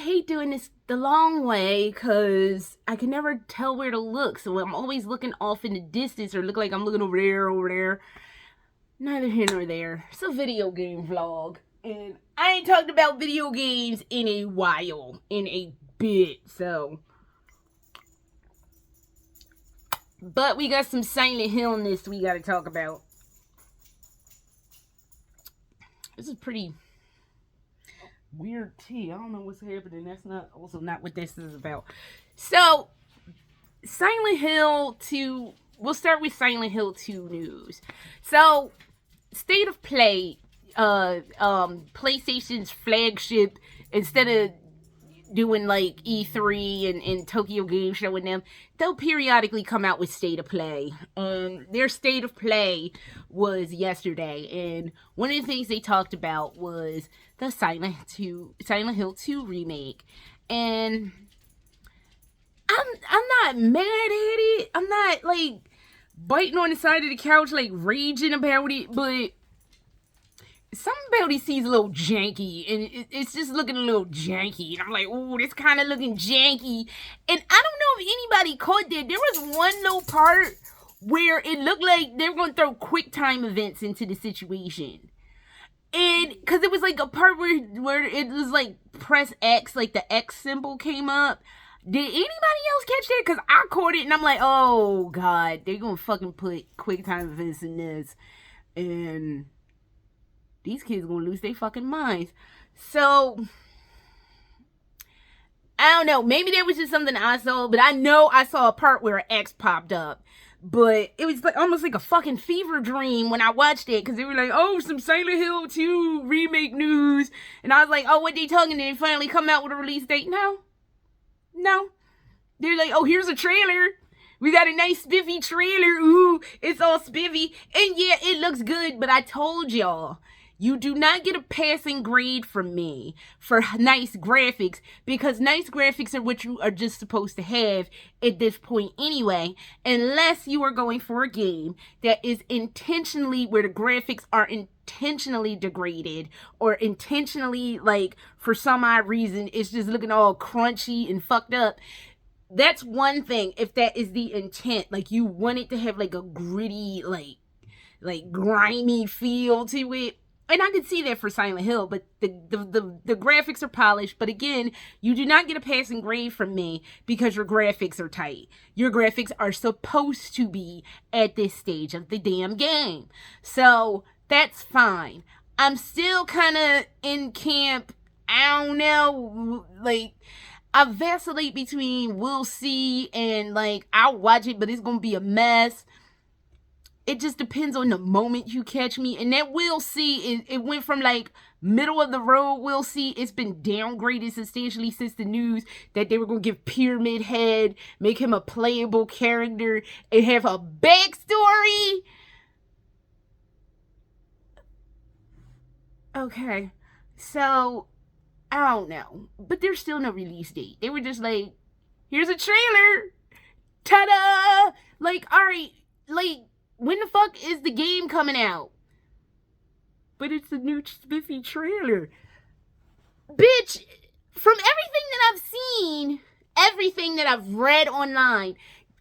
hate doing this the long way because I can never tell where to look. So I'm always looking off in the distance or look like I'm looking over there. Neither here nor there. It's a video game vlog. And I ain't talked about video games in a while. In a bit. So. But we got some Silent Hill-ness we gotta talk about. This is pretty weird tea. I don't know what's happening. That's not what this is about. So, Silent Hill 2. We'll start with Silent Hill 2 news. So, State of Play, PlayStation's flagship, instead of doing like E3 and Tokyo Game Show and them, they'll periodically come out with State of Play. Their State of Play was yesterday, and one of the things they talked about was the Silent Hill 2 remake. And I'm not mad at it. I'm not like biting on the side of the couch like raging about it, but something about it seems a little janky, and it's just looking a little janky, and I'm like, ooh, this kind of looking janky. And I don't know if anybody caught that. There was one little part where it looked like they were going to throw quick time events into the situation. And because it was like a part where it was like press X, like the X symbol came up. Did anybody else catch that? Because I caught it, and I'm like, oh god, they're going to fucking put quick time events in this, and these kids gonna lose their fucking minds. So, I don't know. Maybe that was just something I saw, but I know I saw a part where an X popped up. But it was like almost like a fucking fever dream when I watched it, because they were like, oh, some Silent Hill 2 remake news. And I was like, oh, what they talking? Did they finally come out with a release date? No. They're like, oh, here's a trailer. We got a nice spiffy trailer. Ooh, it's all spiffy. And yeah, it looks good, but I told y'all, you do not get a passing grade from me for nice graphics, because nice graphics are what you are just supposed to have at this point anyway, unless you are going for a game that is intentionally, where the graphics are intentionally degraded, or intentionally, like, for some odd reason, it's just looking all crunchy and fucked up. That's one thing, if that is the intent. Like, you want it to have, like, a gritty, like grimy feel to it. And I could see that for Silent Hill, but the graphics are polished. But again, you do not get a passing grade from me because your graphics are tight. Your graphics are supposed to be at this stage of the damn game. So that's fine. I'm still kind of in camp, I don't know, like, I vacillate between we'll see and like I'll watch it, but it's going to be a mess. It just depends on the moment you catch me. And that we'll see, it went from like middle of the road we'll see. It's been downgraded substantially since the news that they were going to give Pyramid Head, make him a playable character, and have a backstory. Okay, so I don't know. But there's still no release date. They were just like, here's a trailer. Ta-da! Like, alright, like, when the fuck is the game coming out? But it's a new spiffy trailer. Bitch, from everything that I've seen, everything that I've read online,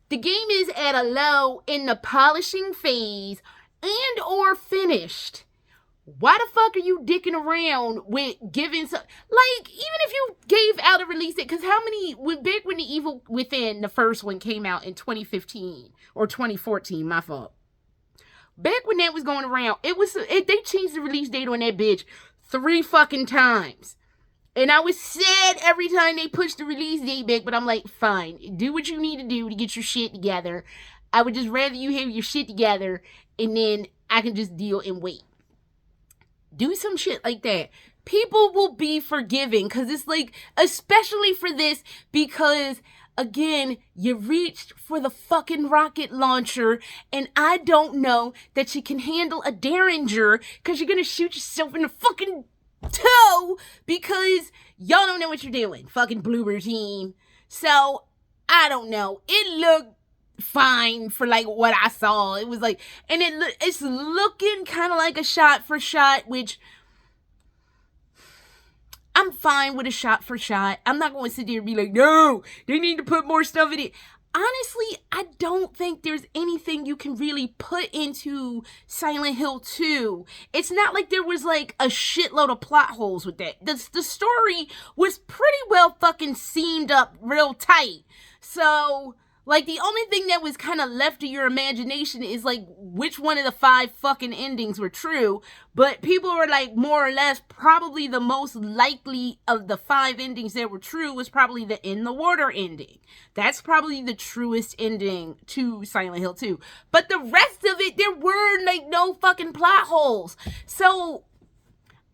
the game is at a low in the polishing phase and or finished. Why the fuck are you dicking around with giving some, like, even if you gave out a release date, because how many, back when the Evil Within, the first one, came out in 2015 or 2014, my fault. Back when that was going around, they changed the release date on that bitch 3 fucking times. And I was sad every time they pushed the release date back, but I'm like, fine, do what you need to do to get your shit together. I would just rather you have your shit together, and then I can just deal and wait. Do some shit like that. People will be forgiving, because it's like, especially for this, because again, you reached for the fucking rocket launcher, and I don't know that you can handle a Derringer, because you're gonna shoot yourself in the fucking toe, because y'all don't know what you're doing. Fucking Bloober team. So, I don't know. It looked fine for like what I saw. It was like, and it's looking kind of like a shot for shot, which I'm fine with a shot for shot. I'm not going to sit there and be like, no, they need to put more stuff in it. Honestly, I don't think there's anything you can really put into Silent Hill 2. It's not like there was like a shitload of plot holes with that. The story was pretty well fucking seamed up real tight. So, like, the only thing that was kind of left to your imagination is, like, which one of the 5 fucking endings were true. But people were, like, more or less, probably the most likely of the 5 endings that were true was probably the In the Water ending. That's probably the truest ending to Silent Hill 2. But the rest of it, there were, like, no fucking plot holes. So,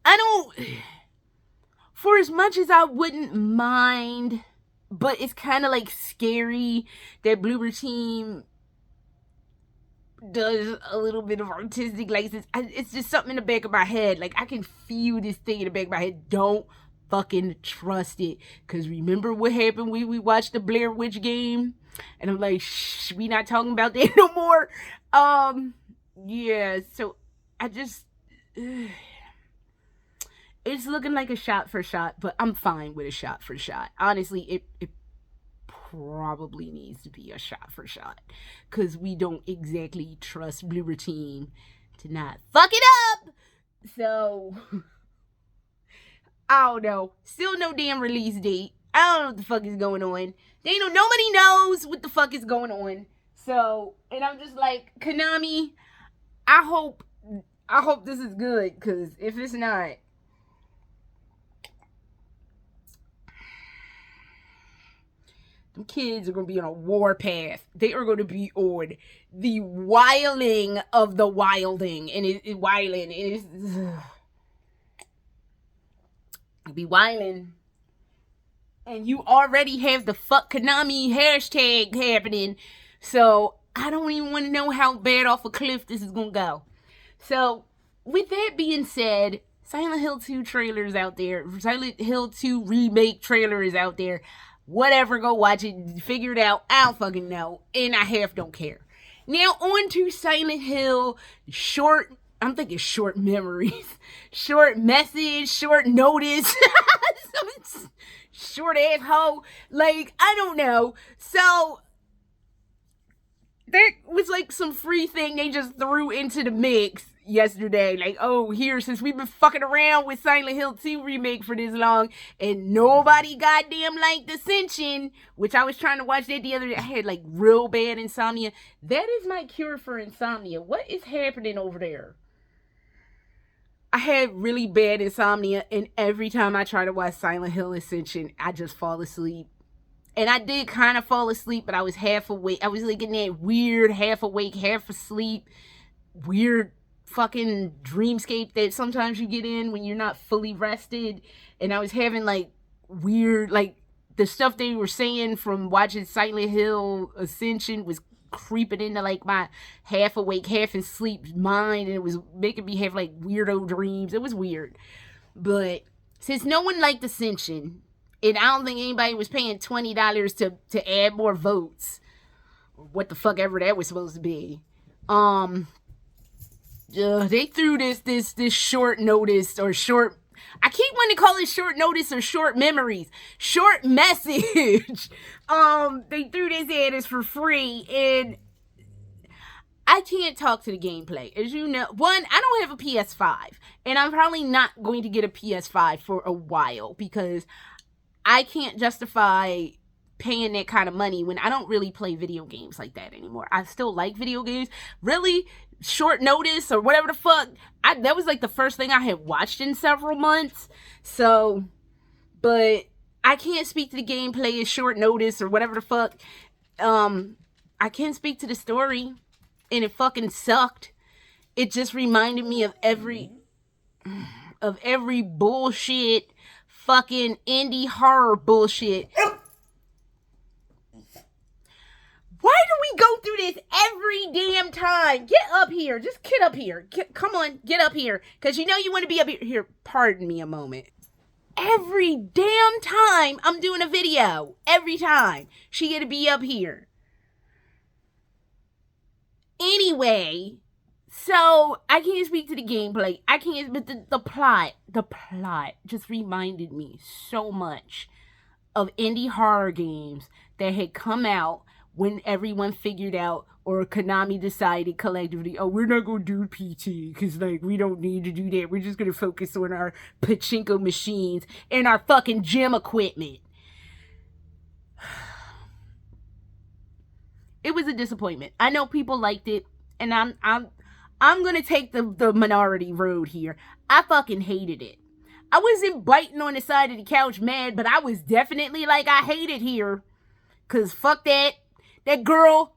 I don't... For as much as I wouldn't mind... But it's kind of like scary that Bloober Team does a little bit of artistic license. It's just something in the back of my head. Like, I can feel this thing in the back of my head. Don't fucking trust it. Because remember what happened when we watched the Blair Witch game? And I'm like, shh, we not talking about that no more. Yeah, so I just... It's looking like a shot for shot, but I'm fine with a shot for shot. Honestly, it probably needs to be a shot for shot. Because we don't exactly trust Bloober Team to not fuck it up. So, I don't know. Still no damn release date. I don't know what the fuck is going on. Nobody knows what the fuck is going on. So, and I'm just like, Konami, I hope this is good. Because if it's not... kids are going to be on a warpath. They are going to be on the wilding of the wilding. And it's wilding. It's be wilding. And you already have the fuck Konami hashtag happening. So I don't even want to know how bad off a cliff this is going to go. So with that being said, Silent Hill 2 trailer is out there. Silent Hill 2 remake trailer is out there. Whatever, go watch it, figure it out. I don't fucking know, and I half don't care. Now on to Silent Hill I'm thinking short memories, short message, short notice, short ass hoe. Like, I don't know. So that was like some free thing they just threw into the mix yesterday. Like, oh, here, since we've been fucking around with Silent Hill 2 remake for this long and nobody goddamn liked Ascension, which I was trying to watch that the other day. I had like real bad insomnia. That is my cure for insomnia. What is happening over there? I had really bad insomnia, and every time I try to watch Silent Hill Ascension, I just fall asleep. And I did kind of fall asleep, but I was half awake. I was like in that weird half awake, half asleep, weird fucking dreamscape that sometimes you get in when you're not fully rested. And I was having like weird, like the stuff they were saying from watching Silent Hill Ascension was creeping into like my half awake, half asleep mind, and it was making me have like weirdo dreams. It was weird. But since no one liked Ascension, and I don't think anybody was paying $20 to add more votes, or what the fuck ever that was supposed to be, they threw this short notice or short... I keep wanting to call it short notice or short memories. Short message. They threw this at us for free, and I can't talk to the gameplay. As you know, one, I don't have a PS5, and I'm probably not going to get a PS5 for a while because I can't justify paying that kind of money when I don't really play video games like that anymore. I still like video games. Really, short notice or whatever the fuck, that was like the first thing I had watched in several months. So, but I can't speak to the gameplay as short notice or whatever the fuck. I can't speak to the story, and it fucking sucked. It just reminded me of every bullshit fucking indie horror bullshit. Why do we go through this every damn time? Get up here. Just get up here. Come on, get up here. Because you know you want to be up here. Here, pardon me a moment. Every damn time I'm doing a video. Every time. She got to be up here. Anyway, So I can't speak to the gameplay. I can't, but the plot just reminded me so much of indie horror games that had come out when everyone figured out, or Konami decided collectively, oh, we're not gonna do PT because like we don't need to do that. We're just gonna focus on our pachinko machines and our fucking gym equipment. It was a disappointment. I know people liked it, and I'm gonna take the minority road here. I fucking hated it. I wasn't biting on the side of the couch mad, but I was definitely like, I hate it here. Cause fuck that. That girl.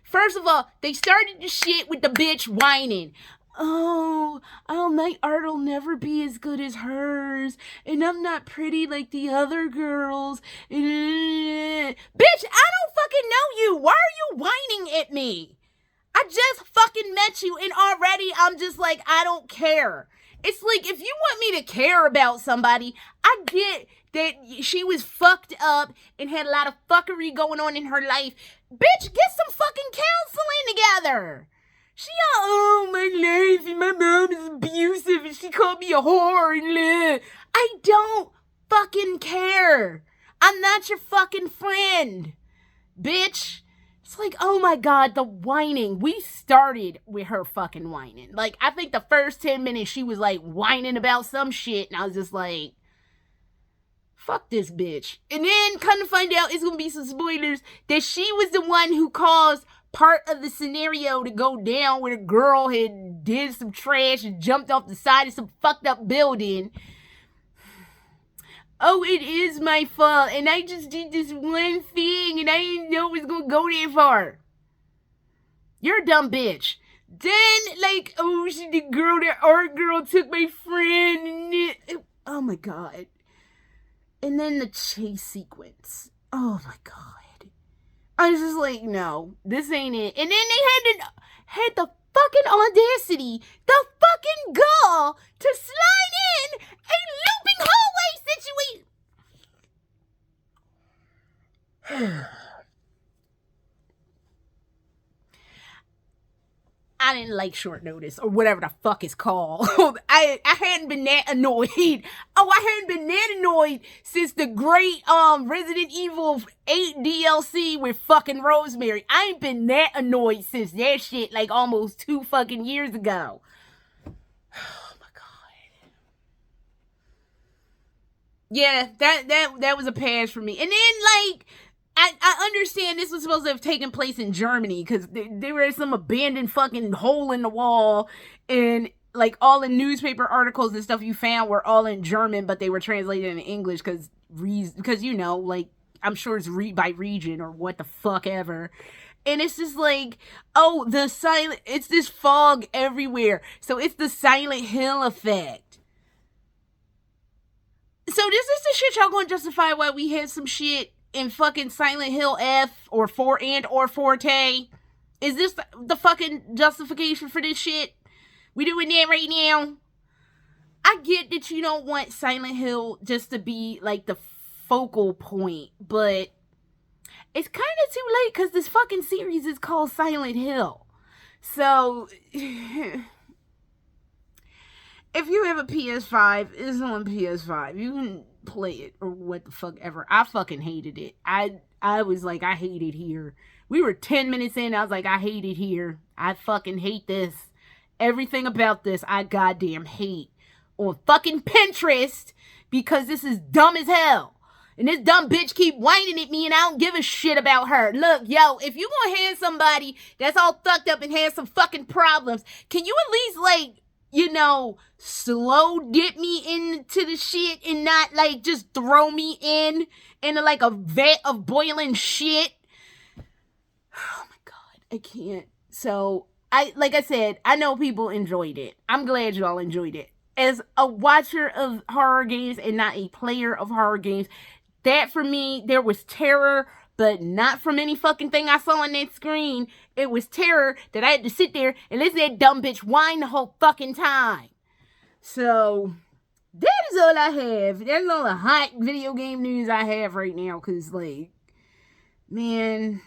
First of all, they started the shit with the bitch whining. Oh, my art will never be as good as hers. And I'm not pretty like the other girls. Bitch, I don't fucking know you. Why are you whining at me? I just fucking met you and already I'm just like, I don't care. It's like, if you want me to care about somebody, I get that she was fucked up and had a lot of fuckery going on in her life. Bitch, get some fucking counseling together. She all, oh, my life and my mom is abusive and she called me a whore and bleh. I don't fucking care. I'm not your fucking friend, bitch. It's like, oh my God, the whining. We started with her fucking whining. Like, I think the first 10 minutes she was like whining about some shit, and I was just like, fuck this bitch. And then come to find out, it's gonna be some spoilers, that she was the one who caused part of the scenario to go down where the girl had did some trash and jumped off the side of some fucked up building. Oh, it is my fault, and I just did this one thing, and I didn't know it was gonna go that far. You're a dumb bitch. Then, like, oh, that art girl took my friend, and oh my God. And then the chase sequence. Oh my God. I was just like, no, this ain't it. And then they had the fucking audacity, the fucking gall to slide in a looping hallway situation. I didn't like short notice or whatever the fuck it's called. I hadn't been that annoyed. Oh, I hadn't been that annoyed since the great Resident Evil 8 DLC with fucking Rosemary. I ain't been that annoyed since that shit like almost 2 fucking years ago. Oh my God. Yeah, that was a pass for me. And then like I understand this was supposed to have taken place in Germany because there was some abandoned fucking hole in the wall, and like all the newspaper articles and stuff you found were all in German, but they were translated in English because you know, like I'm sure it's by region or what the fuck ever. And it's just like, oh, it's this fog everywhere, so it's the Silent Hill effect. So this is the shit y'all gonna justify why we had some shit in fucking Silent Hill F or 4 and or Forte? Is this the fucking justification for this shit? We doing that right now? I get that you don't want Silent Hill just to be like the focal point, but it's kind of too late because this fucking series is called Silent Hill. So if you have a PS5, it's on PS5. You can play it or what the fuck ever. I fucking hated it. I was like, I hate it here. We were 10 minutes in. I was like, I hate it here. I fucking hate this. Everything about this, I goddamn hate. On fucking Pinterest because this is dumb as hell. And this dumb bitch keep whining at me and I don't give a shit about her. Look, yo, if you gonna have somebody that's all fucked up and has some fucking problems, can you at least like, you know, slow dip me into the shit and not like just throw me into like a vat of boiling shit? Oh my God, I can't. So like I said, I know people enjoyed it. I'm glad y'all enjoyed it. As a watcher of horror games and not a player of horror games, that for me, there was terror, but not from any fucking thing I saw on that screen. It was terror that I had to sit there and listen to that dumb bitch whine the whole fucking time. So, that is all I have. That's all the hot video game news I have right now. Because, like, man,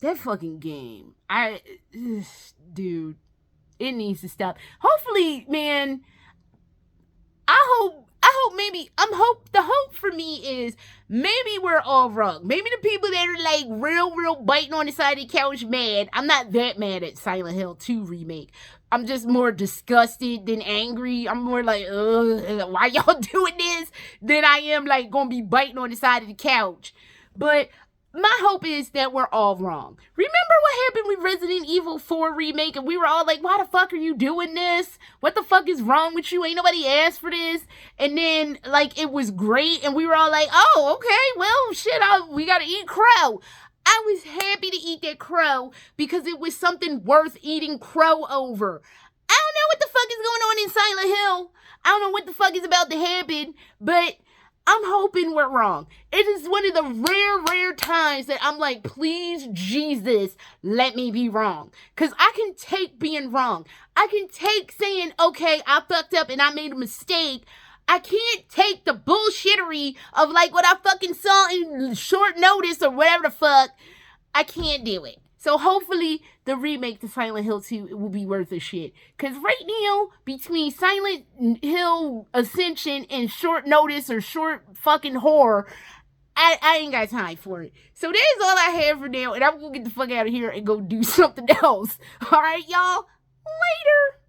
that fucking game. Dude. It needs to stop. Hopefully, man, I hope the hope for me is maybe we're all wrong. Maybe the people that are like real biting on the side of the couch mad. I'm not that mad at Silent Hill 2 remake. I'm just more disgusted than angry. I'm more like, ugh, why y'all doing this? Than I am like gonna be biting on the side of the couch. But my hope is that we're all wrong. Remember what happened with Resident Evil 4 remake, and we were all like, why the fuck are you doing this? What the fuck is wrong with you? Ain't nobody asked for this. And then like it was great, and we were all like, oh, okay, well shit, we gotta eat crow. I was happy to eat that crow because it was something worth eating crow over. I don't know what the fuck is going on in Silent Hill. I don't know what the fuck is about to happen, but I'm hoping we're wrong. It is one of the rare times that I'm like, please, Jesus, let me be wrong. Because I can take being wrong. I can take saying, okay, I fucked up and I made a mistake. I can't take the bullshittery of like what I fucking saw in short notice or whatever the fuck. I can't do it. So hopefully the remake to Silent Hill 2 will be worth a shit. Because right now, between Silent Hill Ascension and short notice or short fucking horror, I ain't got time for it. So that's all I have for now. And I'm going to get the fuck out of here and go do something else. All right, y'all? Later.